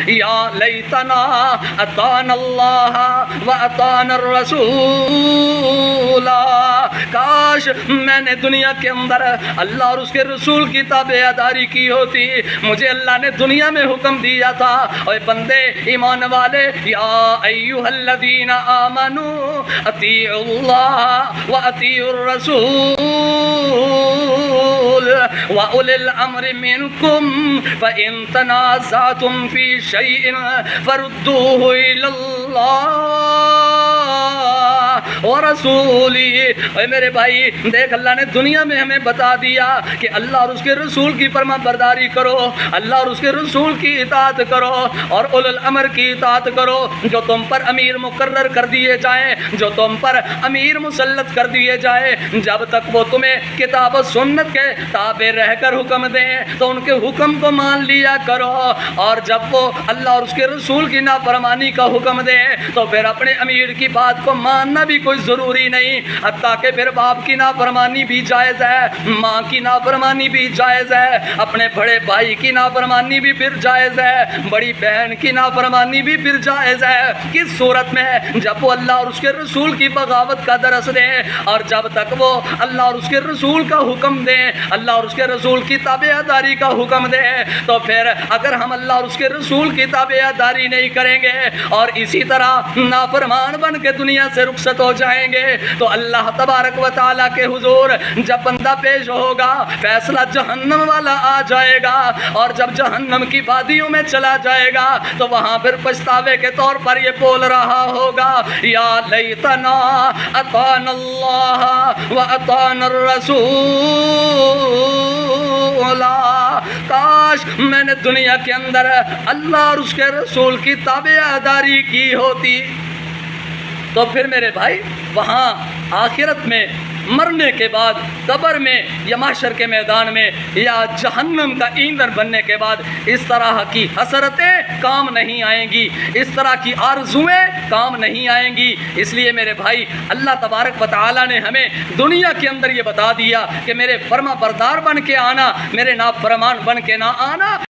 یا لیتنا اطعنا اللہ و اطعنا الرسول، کاش میں نے دنیا کے اندر اللہ اور اس کے رسول کی تابعداری کی ہوتی. مجھے اللہ نے دنیا میں حکم دیا تھا، اے بندے ایمان والے، یا ایھا الذین آمنوا اطیعوا اللہ و اطیعوا الرسول وَأُولِي الْأَمْرِ مِنْكُمْ فَإِنْ تَنَازَعْتُمْ فِي شَيْءٍ فَرُدُّوهُ إِلَى اللَّهِ وَرَسُولِهِ. اے میرے بھائی دیکھ، اللہ نے دنیا میں ہمیں بتا دیا کہ اللہ اور اس کے رسول کی فرما برداری کرو، اللہ اور اس کے رسول کی اطاعت کرو، اور اولو الامر کی اطاعت کرو. جو تم پر امیر مقرر کر دیے جائیں، جو تم پر امیر مسلط کر دیے جائیں، جب تک وہ تمہیں کتاب و سنت کے تابع رہ کر حکم دیں تو ان کے حکم کو مان لیا کرو، اور جب وہ اللہ اور اس کے رسول کی نافرمانی کا حکم دیں تو پھر اپنے امیر کی بات کو ماننا بھی کوئی ضروری نہیں. حتیٰ کہ پھر باپ کی نافرمانی بھی جائز ہے، ماں کی نافرمانی بھی جائز ہے، اپنے بڑے بھائی کی نافرمانی بھی پھر جائز ہے، بڑی بہن کی نافرمانی بھی پھر جائز ہے. کس صورت میں؟ جب وہ اللہ اور اس کے رسول کی بغاوت کا درس دیں، اور جب تک وہ اللہ اور اس کے رسول کا حکم دیں، اللہ اور اس کے رسول کی تابعداری کا حکم دیں، تو پھر اگر ہم اللہ اور اس کے رسول کی تابعداری نہیں کریں گے اور اسی طرح نافرمان بن کے دنیا سے رخصت ہو جائیں گے تو اللہ تبارک و تعالیٰ کے حضور جب بندہ پیش ہوگا فیصلہ جہنم والا آ جائے گا، اور جب جہنم کی وادیوں میں چلا جائے گا تو وہاں پھر پچھتاوے کے طور پر یہ بول رہا ہوگا، یا لیتنا اطعنا اللہ و اطعنا الرسول، کاش میں نے دنیا کے اندر اللہ اور اس کے رسول کی تابعداری کی ہوتی. تو پھر میرے بھائی وہاں آخرت میں مرنے کے بعد قبر میں یا محشر کے میدان میں یا جہنم کا ایندھن بننے کے بعد اس طرح کی حسرتیں کام نہیں آئیں گی، اس طرح کی آرزویں کام نہیں آئیں گی. اس لیے میرے بھائی اللہ تبارک و تعالیٰ نے ہمیں دنیا کے اندر یہ بتا دیا کہ میرے فرما بردار بن کے آنا، میرے نافرمان بن کے نہ آنا.